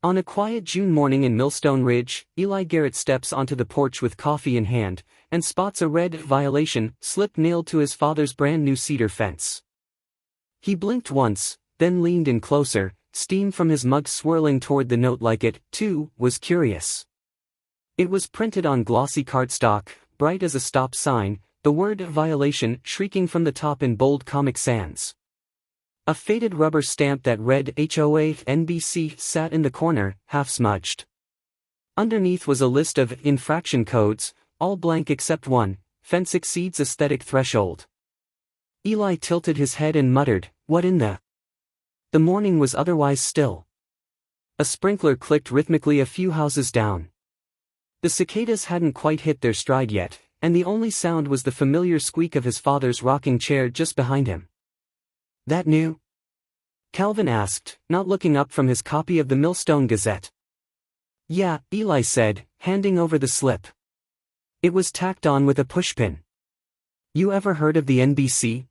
On a quiet June morning in Millstone Ridge, Eli Garrett steps onto the porch with coffee in hand, and spots a red violation slip nailed to his father's brand new cedar fence. He blinked once, then leaned in closer, steam from his mug swirling toward the note like it, too, was curious. It was printed on glossy cardstock, bright as a stop sign, the word violation shrieking from the top in bold Comic Sans. A faded rubber stamp that read HOA NBC sat in the corner, half smudged. Underneath was a list of infraction codes, all blank except one: fence exceeds aesthetic threshold. Eli tilted his head and muttered, "What in the—" The morning was otherwise still. A sprinkler clicked rhythmically a few houses down. The cicadas hadn't quite hit their stride yet, and the only sound was the familiar squeak of his father's rocking chair just behind him. "That new?" Calvin asked, not looking up from his copy of the Millstone Gazette. "Yeah," Eli said, handing over the slip. It was tacked on with a pushpin. "You ever heard of the NBC?"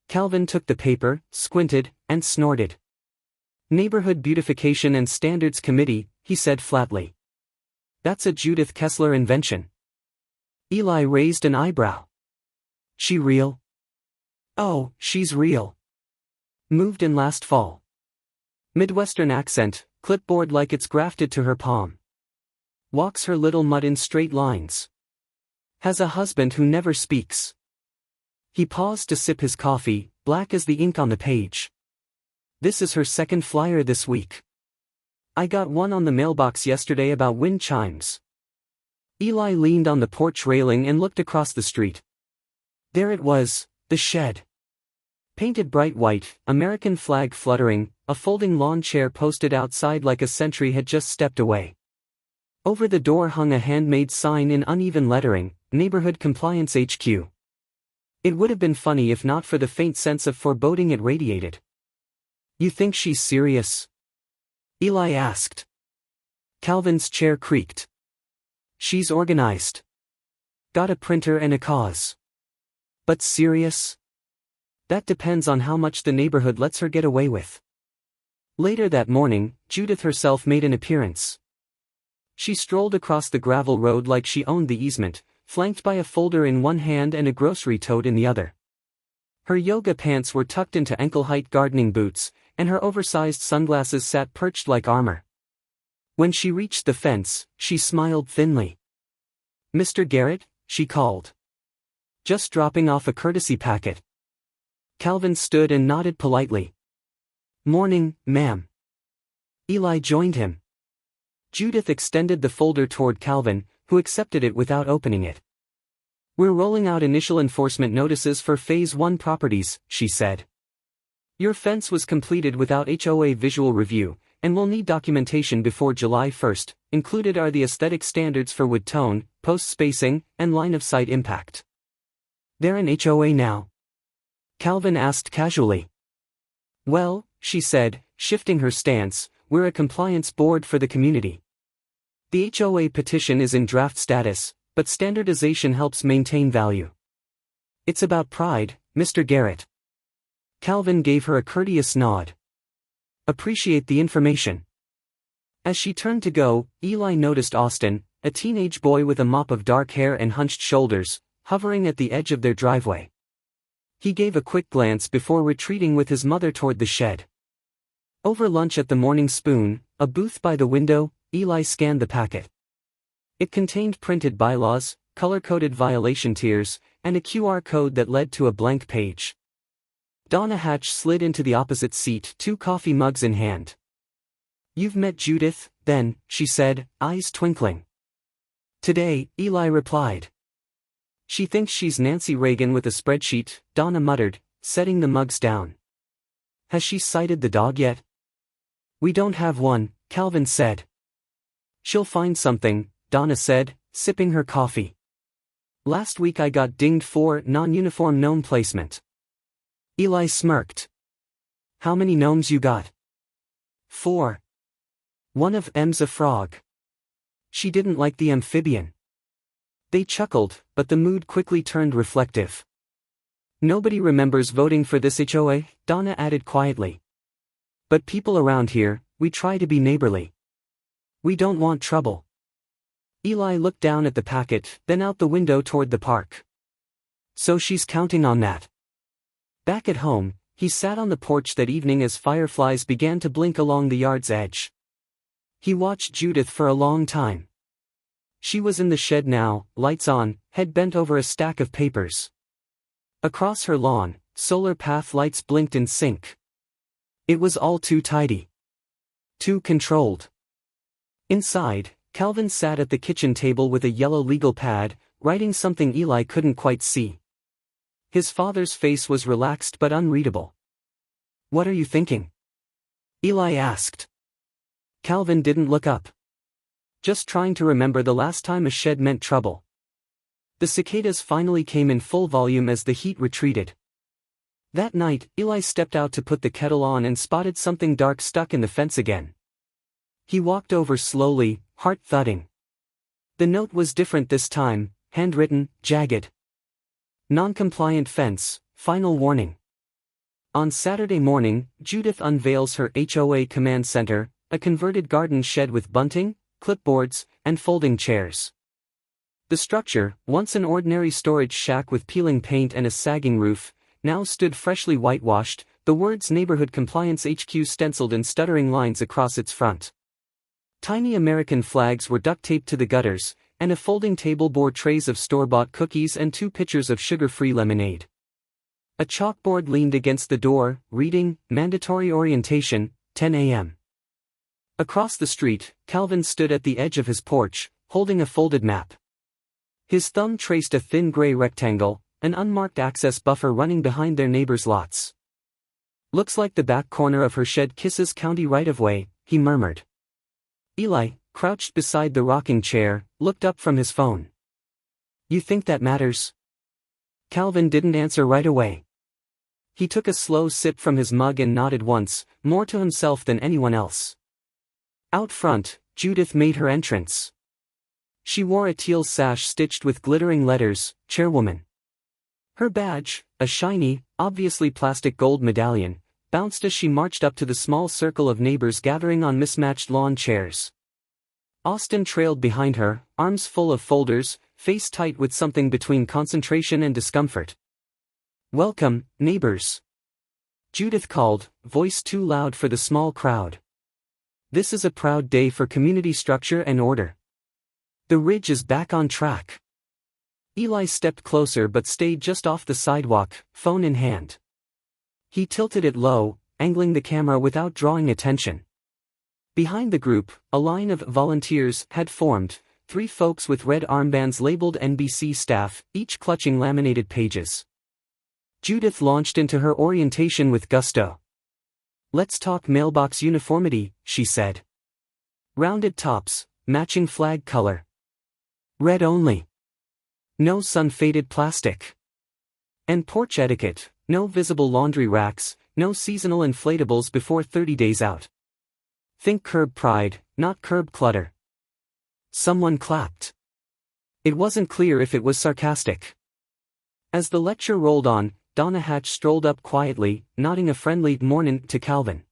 Calvin took the paper, squinted, and snorted. "Neighborhood Beautification and Standards Committee," he said flatly. "That's a Judith Kessler invention." Eli raised an eyebrow. "She real?" "Oh, she's real. Moved in last fall." Midwestern accent, clipboard like it's grafted to her palm. "Walks her little mutt in straight lines. Has a husband who never speaks." He paused to sip his coffee, black as the ink on the page. "This is her second flyer this week. I got one on the mailbox yesterday about wind chimes." Eli leaned on the porch railing and looked across the street. There it was, the shed. Painted bright white, American flag fluttering, a folding lawn chair posted outside like a sentry had just stepped away. Over the door hung a handmade sign in uneven lettering, Neighborhood Compliance HQ. It would have been funny if not for the faint sense of foreboding it radiated. "You think she's serious?" Eli asked. Calvin's chair creaked. "She's organized. Got a printer and a cause. But serious? That depends on how much the neighborhood lets her get away with." Later that morning, Judith herself made an appearance. She strolled across the gravel road like she owned the easement, flanked by a folder in one hand and a grocery tote in the other. Her yoga pants were tucked into ankle-height gardening boots, and her oversized sunglasses sat perched like armor. When she reached the fence, she smiled thinly. "Mr. Garrett?" she called. "Just dropping off a courtesy packet." Calvin stood and nodded politely. "Morning, ma'am." Eli joined him. Judith extended the folder toward Calvin, who accepted it without opening it. "We're rolling out initial enforcement notices for Phase 1 properties," she said. "Your fence was completed without HOA visual review, and will need documentation before July 1st. Included are the aesthetic standards for wood tone, post spacing, and line-of-sight impact." "They're an HOA now?" Calvin asked casually. "Well," she said, shifting her stance, "we're a compliance board for the community. The HOA petition is in draft status, but standardization helps maintain value. It's about pride, Mr. Garrett." Calvin gave her a courteous nod. "Appreciate the information." As she turned to go, Eli noticed Austin, a teenage boy with a mop of dark hair and hunched shoulders, hovering at the edge of their driveway. He gave a quick glance before retreating with his mother toward the shed. Over lunch at the Morning Spoon, a booth by the window, Eli scanned the packet. It contained printed bylaws, color-coded violation tiers, and a QR code that led to a blank page. Donna Hatch slid into the opposite seat, 2 coffee mugs in hand. "You've met Judith, then," she said, eyes twinkling. "Today," Eli replied. "She thinks she's Nancy Reagan with a spreadsheet," Donna muttered, setting the mugs down. "Has she sighted the dog yet?" "We don't have one," Calvin said. "She'll find something," Donna said, sipping her coffee. "Last week I got dinged for non-uniform gnome placement." Eli smirked. "How many gnomes you got?" "4. One of them's a frog." She didn't like the amphibian. They chuckled, but the mood quickly turned reflective. "Nobody remembers voting for this HOA," Donna added quietly. "But people around here, we try to be neighborly." We don't want trouble. Eli looked down at the packet, then out the window toward the park. So she's counting on that. Back at home, he sat on the porch that evening as fireflies began to blink along the yard's edge. He watched Judith for a long time. She was in the shed now, lights on, head bent over a stack of papers. Across her lawn, solar path lights blinked in sync. It was all too tidy. Too controlled. Inside, Calvin sat at the kitchen table with a yellow legal pad, writing something Eli couldn't quite see. His father's face was relaxed but unreadable. "What are you thinking?" Eli asked. Calvin didn't look up. "Just trying to remember the last time a shed meant trouble." The cicadas finally came in full volume as the heat retreated. That night, Eli stepped out to put the kettle on and spotted something dark stuck in the fence again. He walked over slowly, heart thudding. The note was different this time, handwritten, jagged. Non-compliant fence, final warning. On Saturday morning, Judith unveils her HOA command center, a converted garden shed with bunting, clipboards, and folding chairs. The structure, once an ordinary storage shack with peeling paint and a sagging roof, now stood freshly whitewashed, the words Neighborhood Compliance HQ stenciled in stuttering lines across its front. Tiny American flags were duct-taped to the gutters, and a folding table bore trays of store-bought cookies and 2 pitchers of sugar-free lemonade. A chalkboard leaned against the door, reading, "Mandatory Orientation, 10 a.m." Across the street, Calvin stood at the edge of his porch, holding a folded map. His thumb traced a thin gray rectangle, an unmarked access buffer running behind their neighbors' lots. "Looks like the back corner of her shed kisses county right-of-way," he murmured. Eli, crouched beside the rocking chair, looked up from his phone. "You think that matters?" Calvin didn't answer right away. He took a slow sip from his mug and nodded once, more to himself than anyone else. Out front, Judith made her entrance. She wore a teal sash stitched with glittering letters, Chairwoman. Her badge, a shiny, obviously plastic gold medallion, bounced as she marched up to the small circle of neighbors gathering on mismatched lawn chairs. Austin trailed behind her, arms full of folders, face tight with something between concentration and discomfort. "Welcome, neighbors," Judith called, voice too loud for the small crowd. "This is a proud day for community structure and order. The Ridge is back on track." Eli stepped closer but stayed just off the sidewalk, phone in hand. He tilted it low, angling the camera without drawing attention. Behind the group, a line of volunteers had formed, 3 folks with red armbands labeled NBC staff, each clutching laminated pages. Judith launched into her orientation with gusto. "Let's talk mailbox uniformity," she said. "Rounded tops, matching flag color. Red only. No sun-faded plastic. And porch etiquette, no visible laundry racks, no seasonal inflatables before 30 days out. Think curb pride, not curb clutter." Someone clapped. It wasn't clear if it was sarcastic. As the lecture rolled on, Donna Hatch strolled up quietly, nodding a friendly "mornin'" to Calvin.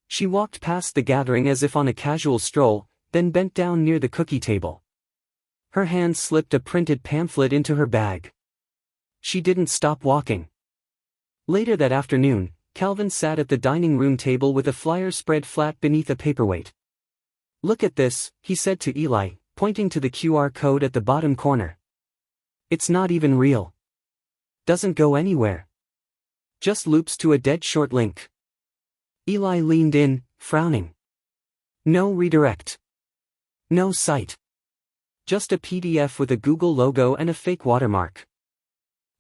She walked past the gathering as if on a casual stroll, then bent down near the cookie table. Her hand slipped a printed pamphlet into her bag. She didn't stop walking. Later that afternoon, Calvin sat at the dining room table with a flyer spread flat beneath a paperweight. "Look at this," he said to Eli, pointing to the QR code at the bottom corner. "It's not even real. Doesn't go anywhere. Just loops to a dead short link." Eli leaned in, frowning. "No redirect. No site. Just a PDF with a Google logo and a fake watermark."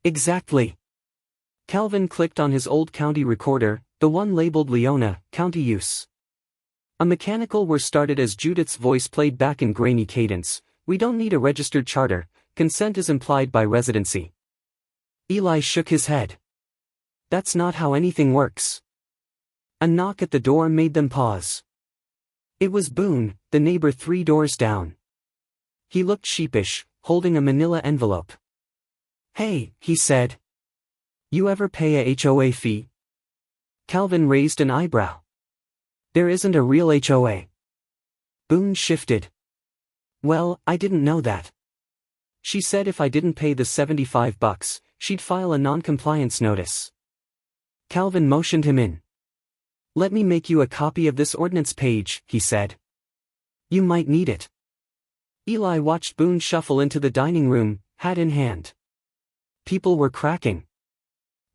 "Exactly." Calvin clicked on his old county recorder, the one labeled Leona, county use. A mechanical whir started as Judith's voice played back in grainy cadence. "We don't need a registered charter, consent is implied by residency." Eli shook his head. "That's not how anything works." A knock at the door made them pause. It was Boone, the neighbor 3 doors down. He looked sheepish, holding a manila envelope. "Hey," he said. "You ever pay a HOA fee?" Calvin raised an eyebrow. "There isn't a real HOA." Boone shifted. Well, I didn't know that. She said if I didn't pay the $75, she'd file a non-compliance notice. Calvin motioned him in. Let me make you a copy of this ordinance page, he said. You might need it. Eli watched Boone shuffle into the dining room, hat in hand. People were cracking.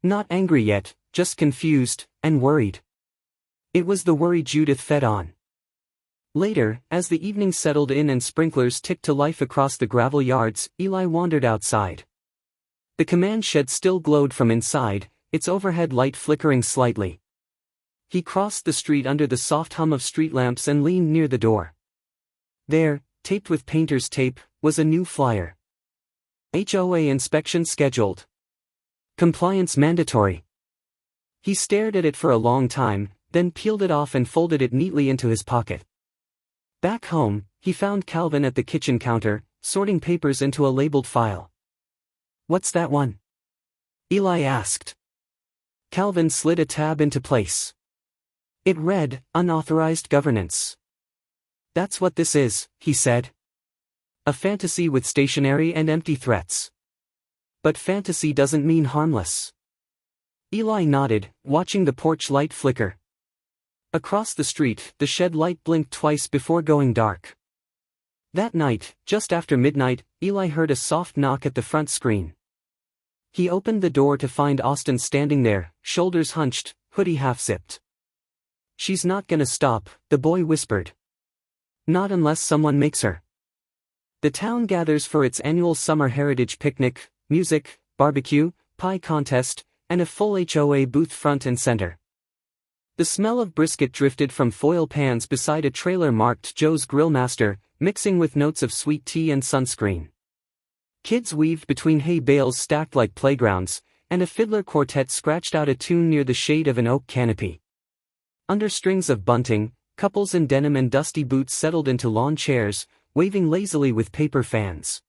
Not angry yet, just confused, and worried. It was the worry Judith fed on. Later, as the evening settled in and sprinklers ticked to life across the gravel yards, Eli wandered outside. The command shed still glowed from inside, its overhead light flickering slightly. He crossed the street under the soft hum of street lamps and leaned near the door. There, taped with painter's tape, was a new flyer. HOA inspection scheduled. Compliance mandatory. He stared at it for a long time, then peeled it off and folded it neatly into his pocket. Back home, he found Calvin at the kitchen counter, sorting papers into a labeled file. What's that one? Eli asked. Calvin slid a tab into place. It read, Unauthorized Governance. That's what this is, he said. A fantasy with stationary and empty threats. But fantasy doesn't mean harmless. Eli nodded, watching the porch light flicker. Across the street, the shed light blinked twice before going dark. That night, just after midnight, Eli heard a soft knock at the front screen. He opened the door to find Austin standing there, shoulders hunched, hoodie half-zipped. She's not gonna stop, the boy whispered. Not unless someone makes her. The town gathers for its annual summer heritage picnic, music, barbecue, pie contest, and a full HOA booth front and center. The smell of brisket drifted from foil pans beside a trailer marked Joe's Grillmaster, mixing with notes of sweet tea and sunscreen. Kids weaved between hay bales stacked like playgrounds, and a fiddler quartet scratched out a tune near the shade of an oak canopy. Under strings of bunting, couples in denim and dusty boots settled into lawn chairs, waving lazily with paper fans.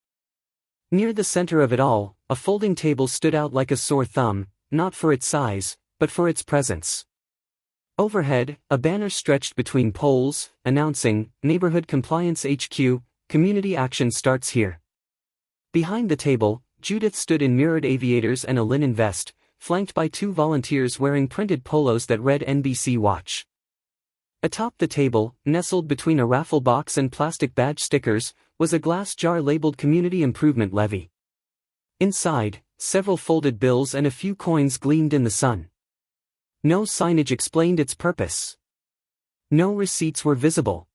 Near the center of it all, a folding table stood out like a sore thumb, not for its size, but for its presence. Overhead, a banner stretched between poles, announcing, Neighborhood Compliance HQ, Community Action Starts Here. Behind the table, Judith stood in mirrored aviators and a linen vest, flanked by two volunteers wearing printed polos that read NBC Watch. Atop the table, nestled between a raffle box and plastic badge stickers, was a glass jar labeled Community Improvement Levy. Inside, several folded bills and a few coins gleamed in the sun. No signage explained its purpose. No receipts were visible.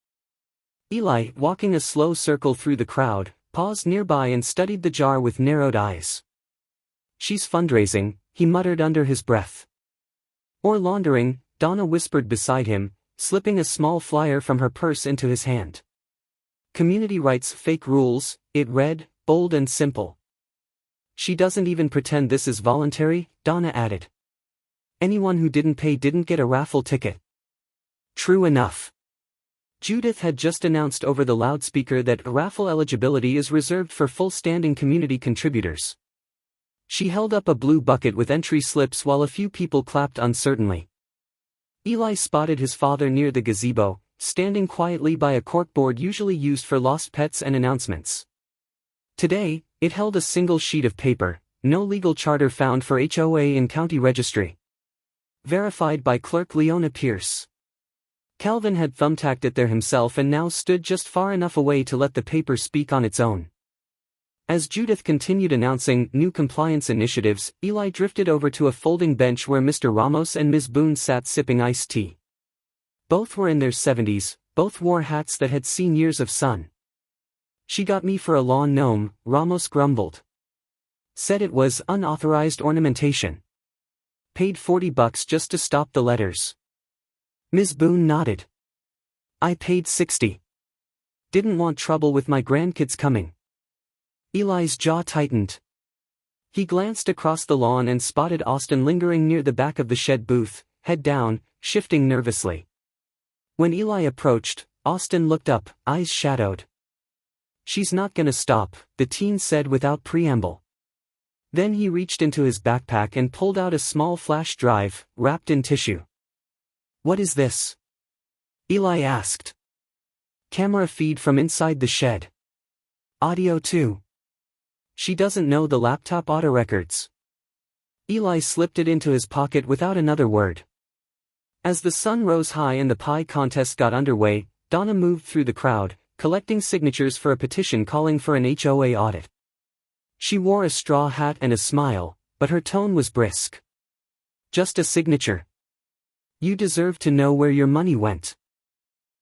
Eli, walking a slow circle through the crowd, paused nearby and studied the jar with narrowed eyes. She's fundraising, he muttered under his breath. Or laundering, Donna whispered beside him, slipping a small flyer from her purse into his hand. Community rights fake rules, it read, bold and simple. She doesn't even pretend this is voluntary, Donna added. Anyone who didn't pay didn't get a raffle ticket. True enough. Judith had just announced over the loudspeaker that raffle eligibility is reserved for full-standing community contributors. She held up a blue bucket with entry slips while a few people clapped uncertainly. Eli spotted his father near the gazebo, standing quietly by a corkboard usually used for lost pets and announcements. Today, it held a single sheet of paper, no legal charter found for HOA in county registry. Verified by clerk Leona Pierce. Calvin had thumbtacked it there himself and now stood just far enough away to let the paper speak on its own. As Judith continued announcing new compliance initiatives, Eli drifted over to a folding bench where Mr. Ramos and Ms. Boone sat sipping iced tea. Both were in their 70s, both wore hats that had seen years of sun. She got me for a lawn gnome, Ramos grumbled. Said it was unauthorized ornamentation. Paid $40 just to stop the letters. Ms. Boone nodded. I paid $60. Didn't want trouble with my grandkids coming. Eli's jaw tightened. He glanced across the lawn and spotted Austin lingering near the back of the shed booth, head down, shifting nervously. When Eli approached, Austin looked up, eyes shadowed. She's not gonna stop, the teen said without preamble. Then he reached into his backpack and pulled out a small flash drive, wrapped in tissue. What is this? Eli asked. Camera feed from inside the shed. Audio too. She doesn't know the laptop auto records. Eli slipped it into his pocket without another word. As the sun rose high and the pie contest got underway, Donna moved through the crowd, collecting signatures for a petition calling for an HOA audit. She wore a straw hat and a smile, but her tone was brisk. Just a signature. You deserve to know where your money went.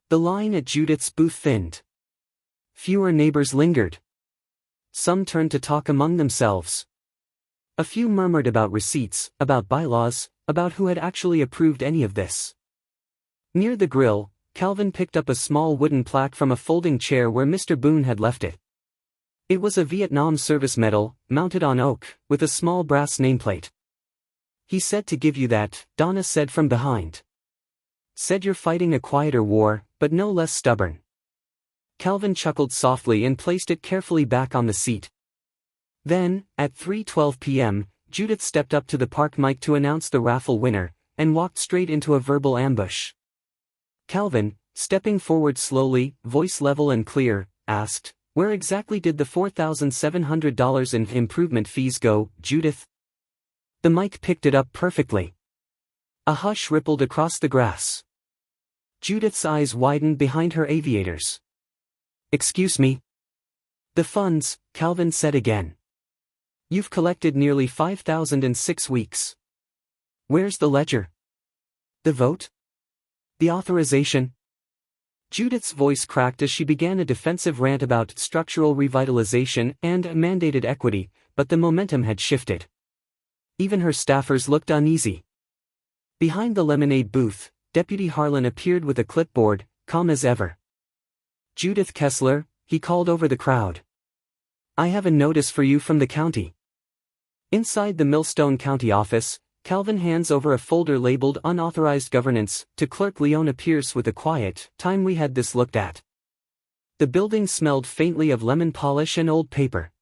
The line at Judith's booth thinned. Fewer neighbors lingered. Some turned to talk among themselves. A few murmured about receipts, about bylaws, about who had actually approved any of this. Near the grill, Calvin picked up a small wooden plaque from a folding chair where Mr. Boone had left it. It was a Vietnam service medal, mounted on oak, with a small brass nameplate. He said to give you that, Donna said from behind. Said you're fighting a quieter war, but no less stubborn. Calvin chuckled softly and placed it carefully back on the seat. Then, at 3:12 p.m., Judith stepped up to the park mic to announce the raffle winner, and walked straight into a verbal ambush. Calvin, stepping forward slowly, voice level and clear, asked, "Where exactly did the $4,700 in improvement fees go, Judith?" The mic picked it up perfectly. A hush rippled across the grass. Judith's eyes widened behind her aviators. "Excuse me?" "The funds," Calvin said again. "You've collected nearly $5,000 in 6 weeks. Where's the ledger? The vote? The authorization?" Judith's voice cracked as she began a defensive rant about structural revitalization and mandated equity, but the momentum had shifted. Even her staffers looked uneasy. Behind the lemonade booth, Deputy Harlan appeared with a clipboard, calm as ever. "Judith Kessler," he called over the crowd. "I have a notice for you from the county." Inside the Millstone County office, Calvin hands over a folder labeled Unauthorized Governance to Clerk Leona Pierce with a quiet, "Time we had this looked at." The building smelled faintly of lemon polish and old paper.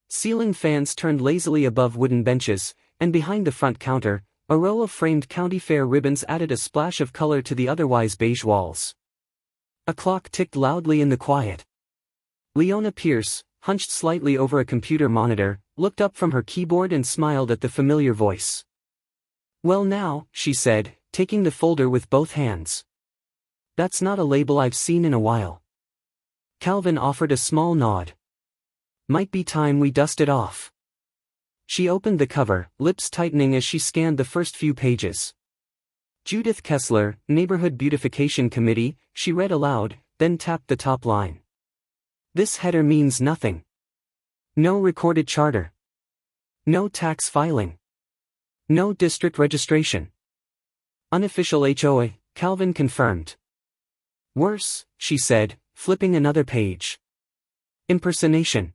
Ceiling fans turned lazily above wooden benches, and behind the front counter, a row of framed county fair ribbons added a splash of color to the otherwise beige walls. A clock ticked loudly in the quiet. Leona Pierce, hunched slightly over a computer monitor, looked up from her keyboard and smiled at the familiar voice. "Well now," she said, taking the folder with both hands. "That's not a label I've seen in a while." Calvin offered a small nod. "Might be time we dust it off." She opened the cover, lips tightening as she scanned the first few pages. "Judith Kessler, Neighborhood Beautification Committee," she read aloud, then tapped the top line. "This header means nothing. No recorded charter. No tax filing. No district registration. Unofficial HOA," Calvin confirmed. "Worse," she said, flipping another page. "Impersonation.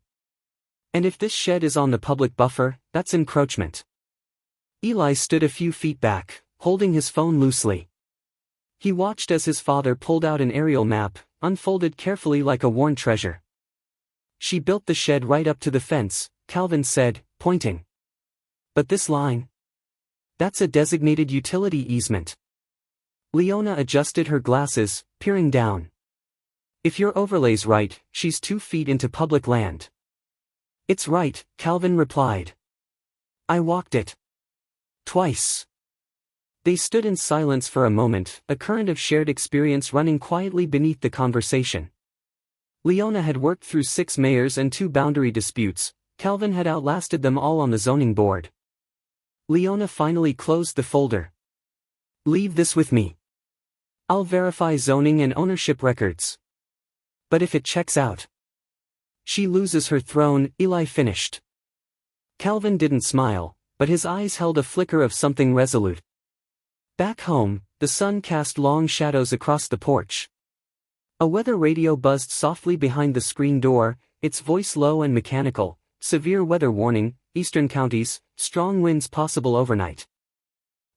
And if this shed is on the public buffer, that's encroachment." Eli stood a few feet back, holding his phone loosely. He watched as his father pulled out an aerial map, unfolded carefully like a worn treasure. "She built the shed right up to the fence," Calvin said, pointing. "But this line? That's a designated utility easement." Leona adjusted her glasses, peering down. "If your overlay's right, she's 2 feet into public land." "It's right," Calvin replied. "I walked it. Twice." They stood in silence for a moment, a current of shared experience running quietly beneath the conversation. Leona had worked through 6 mayors and 2 boundary disputes. Calvin had outlasted them all on the zoning board. Leona finally closed the folder. "Leave this with me. I'll verify zoning and ownership records. But if it checks out, she loses her throne," Eli finished. Calvin didn't smile, but his eyes held a flicker of something resolute. Back home, the sun cast long shadows across the porch. A weather radio buzzed softly behind the screen door, its voice low and mechanical. "Severe weather warning, eastern counties, strong winds possible overnight."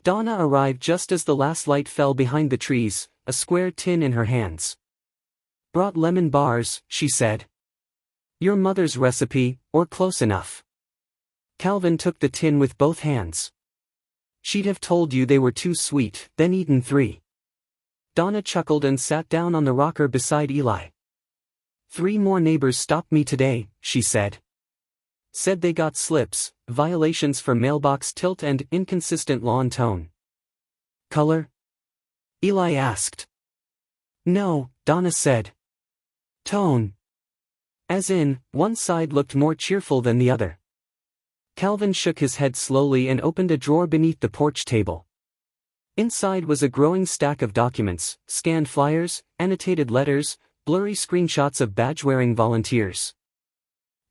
Donna arrived just as the last light fell behind the trees, a square tin in her hands. "Brought lemon bars," she said. "Your mother's recipe, or close enough." Calvin took the tin with both hands. "She'd have told you they were too sweet, then eaten 3." Donna chuckled and sat down on the rocker beside Eli. 3 more neighbors stopped me today, she said. Said they got slips, violations for mailbox tilt and inconsistent lawn tone. Color? Eli asked. No, Donna said. Tone. As in, one side looked more cheerful than the other. Calvin shook his head slowly and opened a drawer beneath the porch table. Inside was a growing stack of documents, scanned flyers, annotated letters, blurry screenshots of badge-wearing volunteers.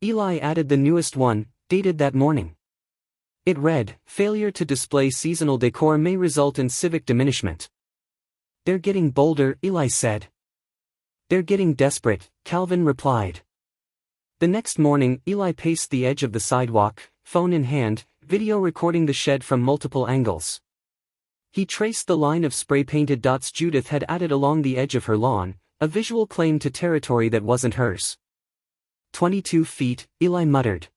Eli added the newest one, dated that morning. It read, "Failure to display seasonal decor may result in civic diminishment." They're getting bolder, Eli said. They're getting desperate, Calvin replied. The next morning, Eli paced the edge of the sidewalk, phone in hand, video recording the shed from multiple angles. He traced the line of spray-painted dots Judith had added along the edge of her lawn, a visual claim to territory that wasn't hers. 22 feet, Eli muttered.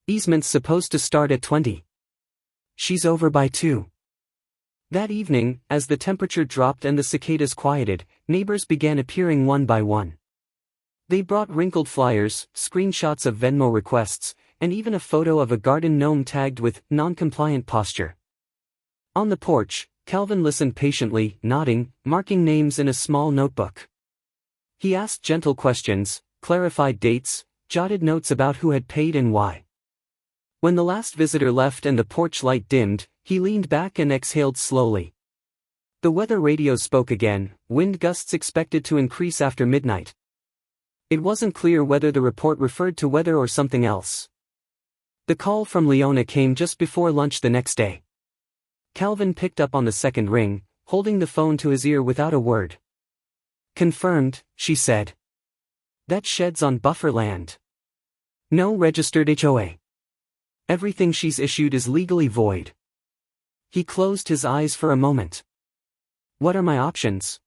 Easement's supposed to start at 20. She's over by 2. That evening, as the temperature dropped and the cicadas quieted, neighbors began appearing one by one. They brought wrinkled flyers, screenshots of Venmo requests, and even a photo of a garden gnome tagged with non-compliant posture. On the porch, Calvin listened patiently, nodding, marking names in a small notebook. He asked gentle questions, clarified dates, jotted notes about who had paid and why. When the last visitor left and the porch light dimmed, he leaned back and exhaled slowly. The weather radio spoke again, wind gusts expected to increase after midnight. It wasn't clear whether the report referred to weather or something else. The call from Leona came just before lunch the next day. Calvin picked up on the second ring, holding the phone to his ear without a word. Confirmed, she said. That shed's on buffer land. No registered HOA. Everything she's issued is legally void. He closed his eyes for a moment. What are my options?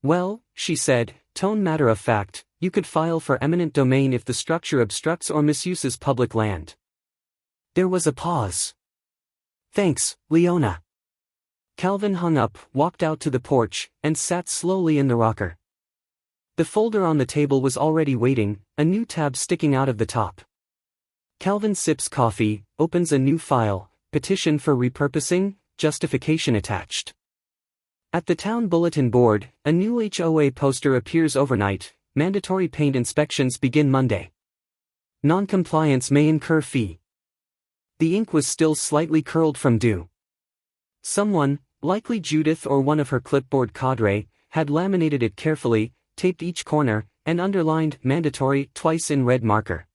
Well, she said, tone matter of fact, you could file for eminent domain if the structure obstructs or misuses public land. There was a pause. Thanks, Leona. Calvin hung up, walked out to the porch, and sat slowly in the rocker. The folder on the table was already waiting, a new tab sticking out of the top. Calvin sips coffee, opens a new file, petition for repurposing, justification attached. At the town bulletin board, a new HOA poster appears overnight, mandatory paint inspections begin Monday. Non-compliance may incur fee. The ink was still slightly curled from dew. Someone, likely Judith or one of her clipboard cadre, had laminated it carefully, taped each corner, and underlined mandatory twice in red marker.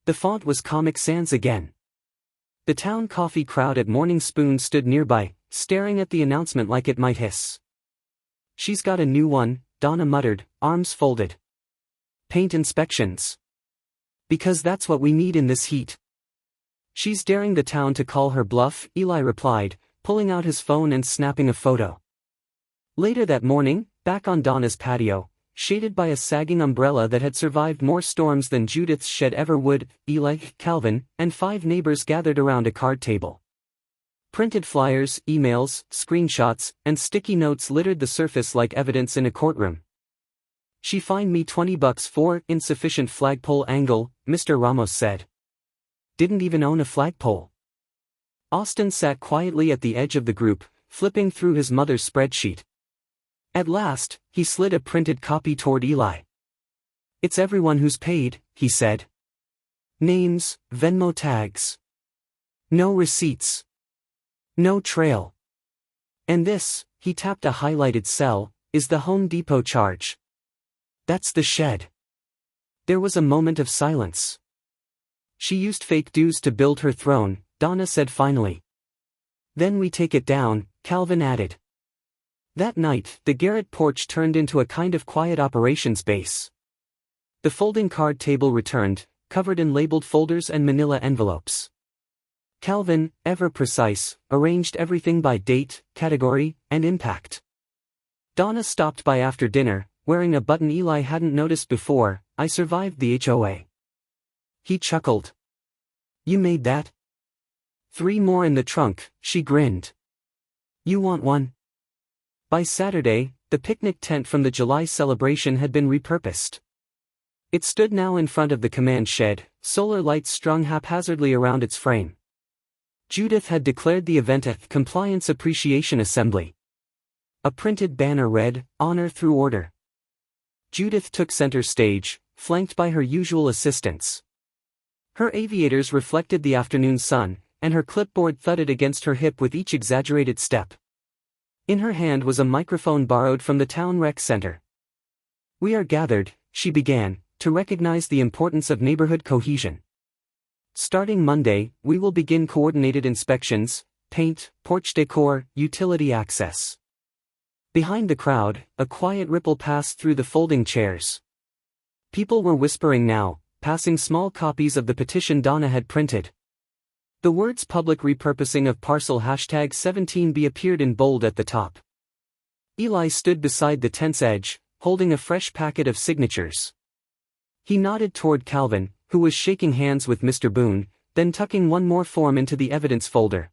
The font was Comic Sans again. The town coffee crowd at Morning Spoon stood nearby, staring at the announcement like it might hiss. She's got a new one, Donna muttered, arms folded. Paint inspections. Because that's what we need in this heat. She's daring the town to call her bluff, Eli replied, pulling out his phone and snapping a photo. Later that morning, back on Donna's patio, shaded by a sagging umbrella that had survived more storms than Judith's shed ever would, Eli, Calvin, and 5 neighbors gathered around a card table. Printed flyers, emails, screenshots, and sticky notes littered the surface like evidence in a courtroom. She fined me $20 for insufficient flagpole angle, Mr. Ramos said. Didn't even own a flagpole. Austin sat quietly at the edge of the group, flipping through his mother's spreadsheet. At last, he slid a printed copy toward Eli. It's everyone who's paid, he said. Names, Venmo tags. No receipts. No trail. And this, he tapped a highlighted cell, is the Home Depot charge. That's the shed. There was a moment of silence. She used fake dues to build her throne, Donna said finally. Then we take it down, Calvin added. That night, the garret porch turned into a kind of quiet operations base. The folding card table returned, covered in labeled folders and manila envelopes. Calvin, ever precise, arranged everything by date, category, and impact. Donna stopped by after dinner, wearing a button Eli hadn't noticed before. I survived the HOA. He chuckled. You made that? 3 more in the trunk, she grinned. You want one? By Saturday, the picnic tent from the July celebration had been repurposed. It stood now in front of the command shed, solar lights strung haphazardly around its frame. Judith had declared the event a Compliance Appreciation Assembly. A printed banner read, "Honor through Order." Judith took center stage, flanked by her usual assistants. Her aviators reflected the afternoon sun, and her clipboard thudded against her hip with each exaggerated step. In her hand was a microphone borrowed from the town rec center. "We are gathered," she began, "to recognize the importance of neighborhood cohesion. Starting Monday, we will begin coordinated inspections, paint, porch decor, utility access." Behind the crowd, a quiet ripple passed through the folding chairs. People were whispering now, passing small copies of the petition Donna had printed. The words "public repurposing of parcel #17B" appeared in bold at the top. Eli stood beside the tent's edge, holding a fresh packet of signatures. He nodded toward Calvin, who was shaking hands with Mr. Boone, then tucking one more form into the evidence folder.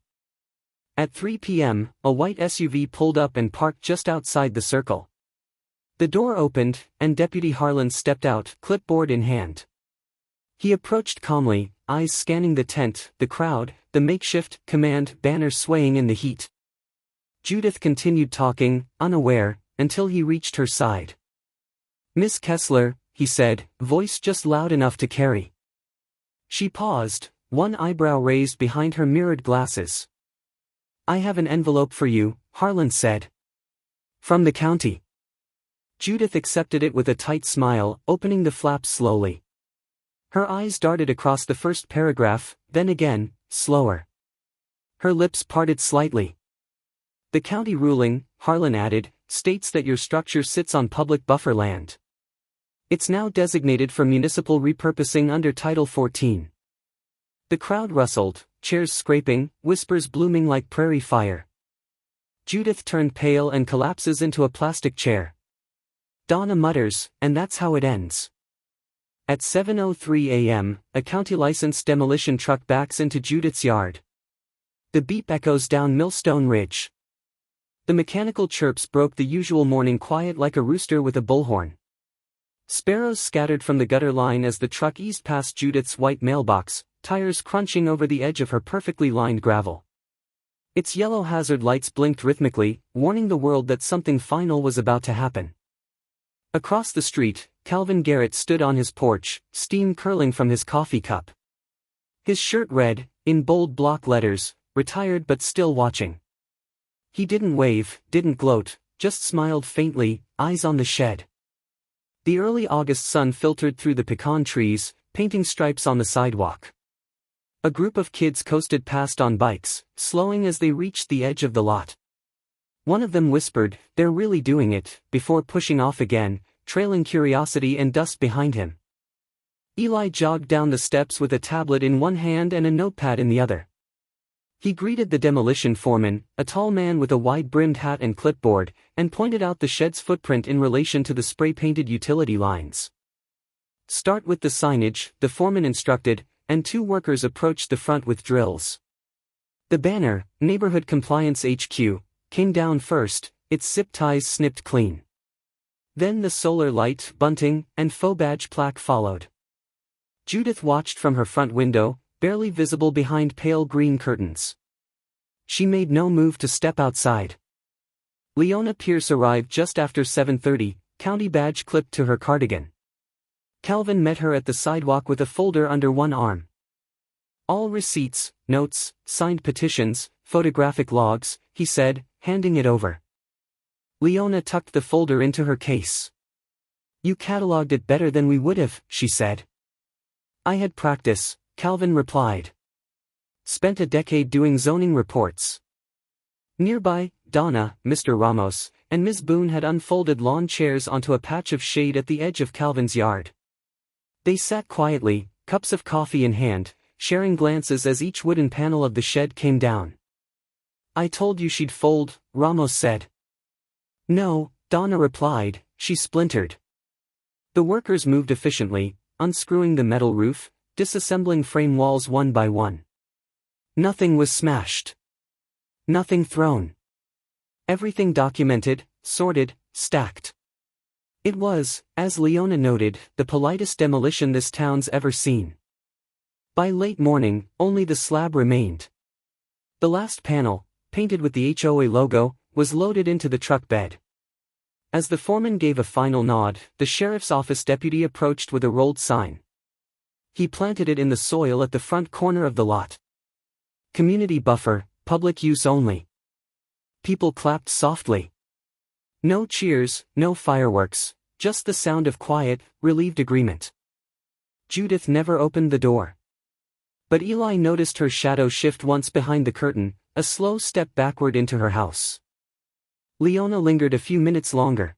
At 3 p.m., a white SUV pulled up and parked just outside the circle. The door opened, and Deputy Harlan stepped out, clipboard in hand. He approached calmly, eyes scanning the tent, the crowd, the makeshift command banner swaying in the heat. Judith continued talking, unaware, until he reached her side. "Miss Kessler," he said, voice just loud enough to carry. She paused, one eyebrow raised behind her mirrored glasses. "I have an envelope for you," Harlan said. "From the county." Judith accepted it with a tight smile, opening the flaps slowly. Her eyes darted across the first paragraph, then again, slower. Her lips parted slightly. "The county ruling," Harlan added, "states that your structure sits on public buffer land. It's now designated for municipal repurposing under Title 14. The crowd rustled, chairs scraping, whispers blooming like prairie fire. Judith turned pale and collapses into a plastic chair. Donna mutters, "And that's how it ends." At 7:03 a.m., a county-licensed demolition truck backs into Judith's yard. The beep echoes down Millstone Ridge. The mechanical chirps broke the usual morning quiet like a rooster with a bullhorn. Sparrows scattered from the gutter line as the truck eased past Judith's white mailbox, tires crunching over the edge of her perfectly lined gravel. Its yellow hazard lights blinked rhythmically, warning the world that something final was about to happen. Across the street, Calvin Garrett stood on his porch, steam curling from his coffee cup. His shirt read, in bold block letters, "Retired but still watching." He didn't wave, didn't gloat, just smiled faintly, eyes on the shed. The early August sun filtered through the pecan trees, painting stripes on the sidewalk. A group of kids coasted past on bikes, slowing as they reached the edge of the lot. One of them whispered, "They're really doing it," before pushing off again, trailing curiosity and dust behind him. Eli jogged down the steps with a tablet in one hand and a notepad in the other. He greeted the demolition foreman, a tall man with a wide-brimmed hat and clipboard, and pointed out the shed's footprint in relation to the spray-painted utility lines. "Start with the signage," the foreman instructed, and two workers approached the front with drills. The banner, Neighborhood Compliance HQ, came down first, its zip ties snipped clean. Then the solar light, bunting, and faux badge plaque followed. Judith watched from her front window, barely visible behind pale green curtains. She made no move to step outside. Leona Pierce arrived just after 7:30, county badge clipped to her cardigan. Calvin met her at the sidewalk with a folder under one arm. "All receipts, notes, signed petitions, photographic logs," he said, handing it over. Leona tucked the folder into her case. "You cataloged it better than we would have," she said. "I had practice," Calvin replied. "Spent a decade doing zoning reports." Nearby, Donna, Mr. Ramos, and Ms. Boone had unfolded lawn chairs onto a patch of shade at the edge of Calvin's yard. They sat quietly, cups of coffee in hand, sharing glances as each wooden panel of the shed came down. "I told you she'd fold," Ramos said. "No," Donna replied, "she splintered." The workers moved efficiently, unscrewing the metal roof, disassembling frame walls one by one. Nothing was smashed. Nothing thrown. Everything documented, sorted, stacked. It was, as Leona noted, the politest demolition this town's ever seen. By late morning, only the slab remained. The last panel, painted with the HOA logo, was loaded into the truck bed. As the foreman gave a final nod, the sheriff's office deputy approached with a rolled sign. He planted it in the soil at the front corner of the lot. Community buffer, public use only. People clapped softly. No cheers, no fireworks, just the sound of quiet, relieved agreement. Judith never opened the door. But Eli noticed her shadow shift once behind the curtain, a slow step backward into her house. Leona lingered a few minutes longer.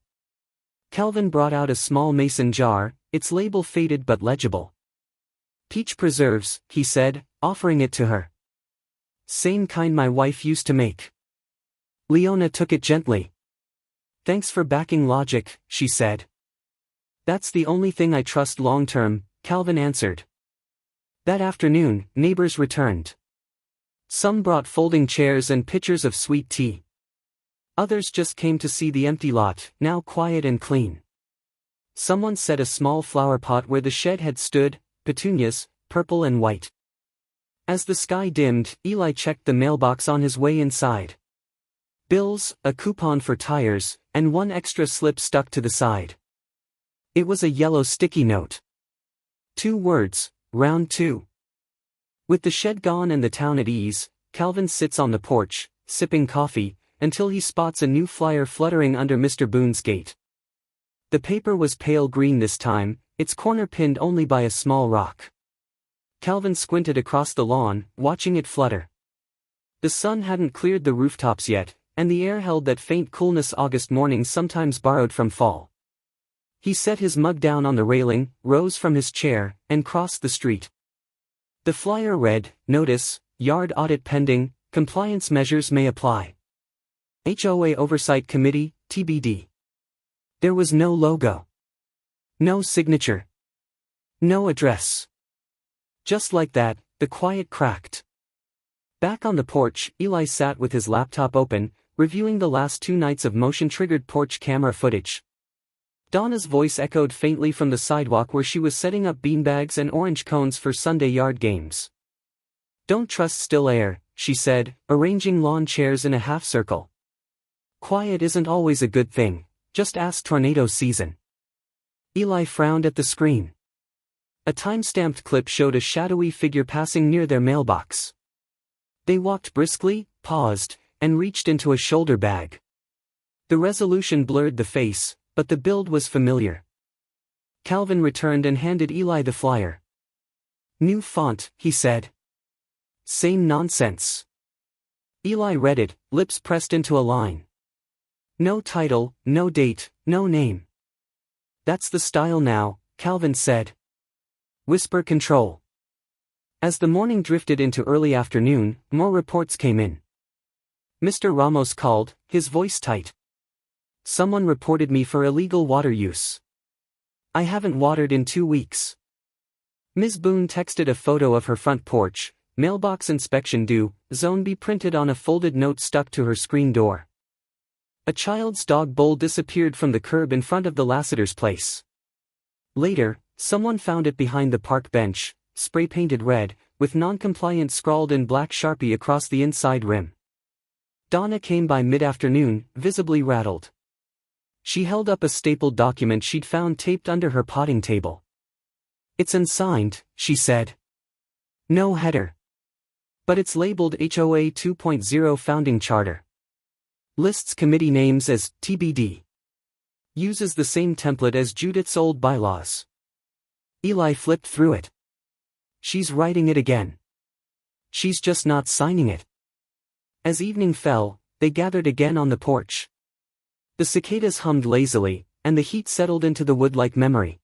Calvin brought out a small mason jar, its label faded but legible. "Peach preserves," he said, offering it to her. "Same kind my wife used to make." Leona took it gently. "Thanks for backing logic," she said. "That's the only thing I trust long-term," Calvin answered. That afternoon, neighbors returned. Some brought folding chairs and pitchers of sweet tea. Others just came to see the empty lot, now quiet and clean. Someone set a small flower pot where the shed had stood, petunias, purple and white. As the sky dimmed, Eli checked the mailbox on his way inside. Bills, a coupon for tires, and one extra slip stuck to the side. It was a yellow sticky note. 2 words, round 2. With the shed gone and the town at ease, Calvin sits on the porch, sipping coffee, until he spots a new flyer fluttering under Mr. Boone's gate. The paper was pale green this time, its corner pinned only by a small rock. Calvin squinted across the lawn, watching it flutter. The sun hadn't cleared the rooftops yet, and the air held that faint coolness August mornings sometimes borrowed from fall. He set his mug down on the railing, rose from his chair, and crossed the street. The flyer read, "Notice, yard audit pending, compliance measures may apply. HOA Oversight Committee, TBD." There was no logo. No signature. No address. Just like that, the quiet cracked. Back on the porch, Eli sat with his laptop open, reviewing the last 2 nights of motion-triggered porch camera footage. Donna's voice echoed faintly from the sidewalk where she was setting up beanbags and orange cones for Sunday yard games. "Don't trust still air," she said, arranging lawn chairs in a half-circle. "Quiet isn't always a good thing, just ask tornado season." Eli frowned at the screen. A time-stamped clip showed a shadowy figure passing near their mailbox. They walked briskly, paused, and reached into a shoulder bag. The resolution blurred the face, but the build was familiar. Calvin returned and handed Eli the flyer. "New font," he said. "Same nonsense." Eli read it, lips pressed into a line. "No title, no date, no name." "That's the style now," Calvin said. "Whisper control." As the morning drifted into early afternoon, more reports came in. Mr. Ramos called, his voice tight. "Someone reported me for illegal water use. I haven't watered in 2 weeks." Ms. Boone texted a photo of her front porch, mailbox inspection due, Zone B printed on a folded note stuck to her screen door. A child's dog bowl disappeared from the curb in front of the Lassiter's place. Later, someone found it behind the park bench, spray-painted red, with non-compliant scrawled in black Sharpie across the inside rim. Donna came by mid-afternoon, visibly rattled. She held up a stapled document she'd found taped under her potting table. "It's unsigned," she said. "No header. But it's labeled HOA 2.0 Founding Charter. Lists committee names as TBD. Uses the same template as Judith's old bylaws." Eli flipped through it. "She's writing it again. She's just not signing it." As evening fell, they gathered again on the porch. The cicadas hummed lazily, and the heat settled into the wood like memory.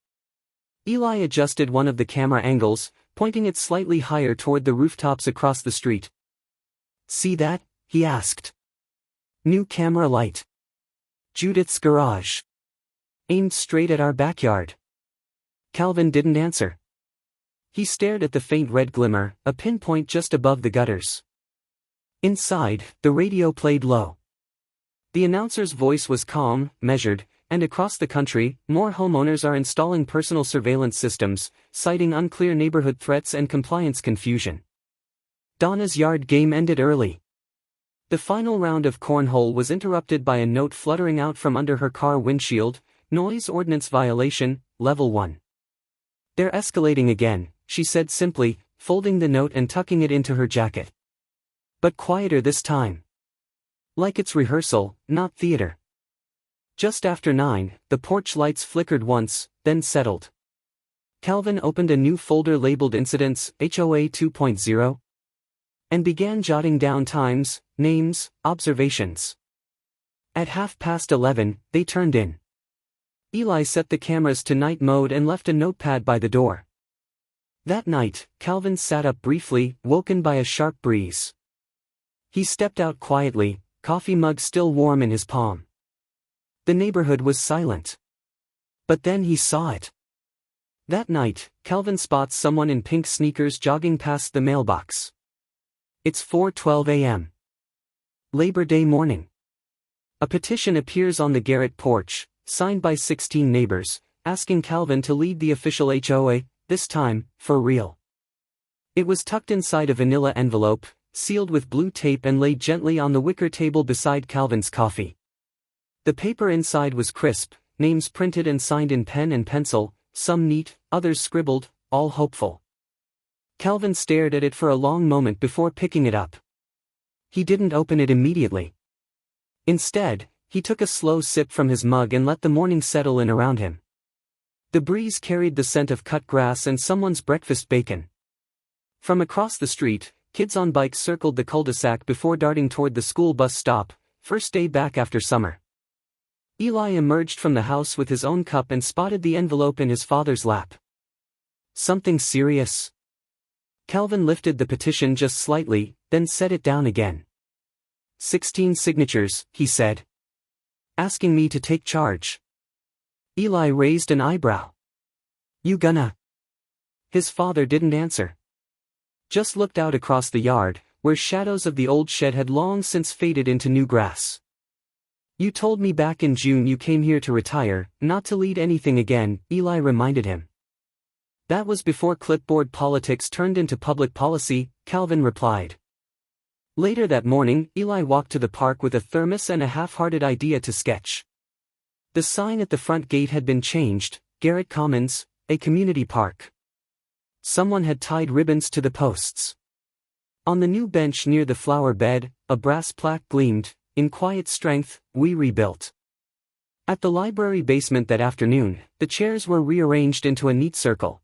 Eli adjusted one of the camera angles, pointing it slightly higher toward the rooftops across the street. "See that?" he asked. "New camera light. Judith's garage. Aimed straight at our backyard." Calvin didn't answer. He stared at the faint red glimmer, a pinpoint just above the gutters. Inside, the radio played low. The announcer's voice was calm, measured, and across the country, more homeowners are installing personal surveillance systems, citing unclear neighborhood threats and compliance confusion. Donna's yard game ended early. The final round of cornhole was interrupted by a note fluttering out from under her car windshield: "Noise ordinance violation, level 1. "They're escalating again," she said simply, folding the note and tucking it into her jacket. "But quieter this time. Like it's rehearsal, not theater." Just after 9, the porch lights flickered once, then settled. Calvin opened a new folder labeled Incidents, HOA 2.0, and began jotting down times, names, observations. At 11:30, they turned in. Eli set the cameras to night mode and left a notepad by the door. That night, Calvin sat up briefly, woken by a sharp breeze. He stepped out quietly, coffee mug still warm in his palm. The neighborhood was silent. But then he saw it. That night, Calvin spots someone in pink sneakers jogging past the mailbox. It's 4:12 a.m. Labor Day morning. A petition appears on the Garrett porch, signed by 16 neighbors, asking Calvin to lead the official HOA, this time, for real. It was tucked inside a vanilla envelope, sealed with blue tape and laid gently on the wicker table beside Calvin's coffee. The paper inside was crisp, names printed and signed in pen and pencil, some neat, others scribbled, all hopeful. Calvin stared at it for a long moment before picking it up. He didn't open it immediately. Instead, he took a slow sip from his mug and let the morning settle in around him. The breeze carried the scent of cut grass and someone's breakfast bacon. From across the street, kids on bikes circled the cul-de-sac before darting toward the school bus stop, first day back after summer. Eli emerged from the house with his own cup and spotted the envelope in his father's lap. "Something serious?" Calvin lifted the petition just slightly, then set it down again. 16 signatures, he said. "Asking me to take charge." Eli raised an eyebrow. "You gonna?" His father didn't answer. Just looked out across the yard, where shadows of the old shed had long since faded into new grass. "You told me back in June you came here to retire, not to lead anything again," Eli reminded him. "That was before clipboard politics turned into public policy," Calvin replied. Later that morning, Eli walked to the park with a thermos and a half-hearted idea to sketch. The sign at the front gate had been changed: Garrett Commons, a community park. Someone had tied ribbons to the posts. On the new bench near the flower bed, a brass plaque gleamed: "In quiet strength, we rebuilt." At the library basement that afternoon, the chairs were rearranged into a neat circle.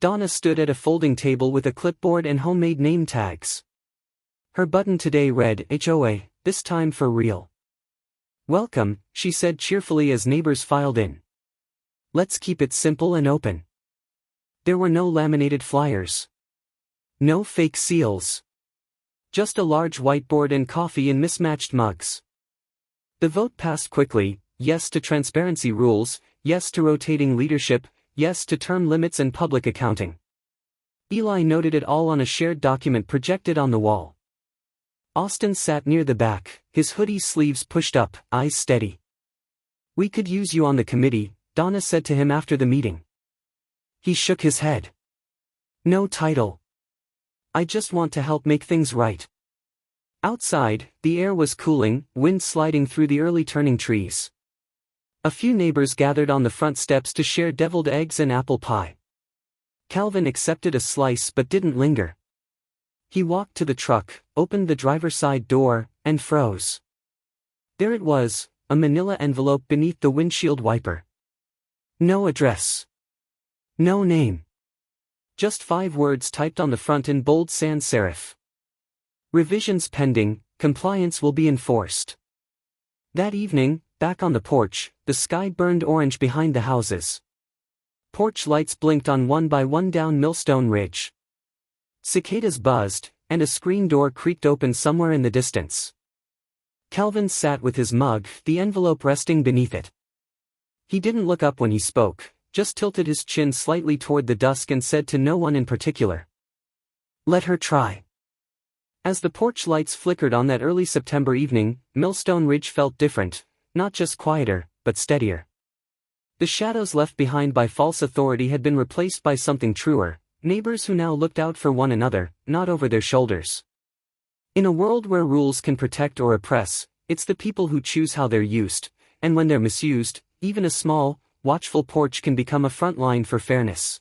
Donna stood at a folding table with a clipboard and homemade name tags. Her button today read HOA, this time for real. "Welcome," she said cheerfully as neighbors filed in. "Let's keep it simple and open." There were no laminated flyers. No fake seals. Just a large whiteboard and coffee in mismatched mugs. The vote passed quickly: yes to transparency rules, yes to rotating leadership, yes to term limits and public accounting. Eli noted it all on a shared document projected on the wall. Austin sat near the back, his hoodie sleeves pushed up, eyes steady. "We could use you on the committee," Donna said to him after the meeting. He shook his head. "No title. I just want to help make things right." Outside, the air was cooling, wind sliding through the early turning trees. A few neighbors gathered on the front steps to share deviled eggs and apple pie. Calvin accepted a slice but didn't linger. He walked to the truck, opened the driver's side door, and froze. There it was, a manila envelope beneath the windshield wiper. No address. No name. Just 5 words typed on the front in bold sans serif. "Revisions pending, compliance will be enforced." That evening, back on the porch, the sky burned orange behind the houses. Porch lights blinked on one by one down Millstone Ridge. Cicadas buzzed, and a screen door creaked open somewhere in the distance. Calvin sat with his mug, the envelope resting beneath it. He didn't look up when he spoke, just tilted his chin slightly toward the dusk and said to no one in particular, "Let her try." As the porch lights flickered on that early September evening, Millstone Ridge felt different, not just quieter, but steadier. The shadows left behind by false authority had been replaced by something truer, neighbors who now looked out for one another, not over their shoulders. In a world where rules can protect or oppress, it's the people who choose how they're used, and when they're misused, even a small, watchful porch can become a front line for fairness.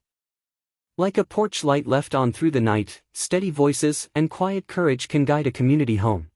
Like a porch light left on through the night, steady voices and quiet courage can guide a community home.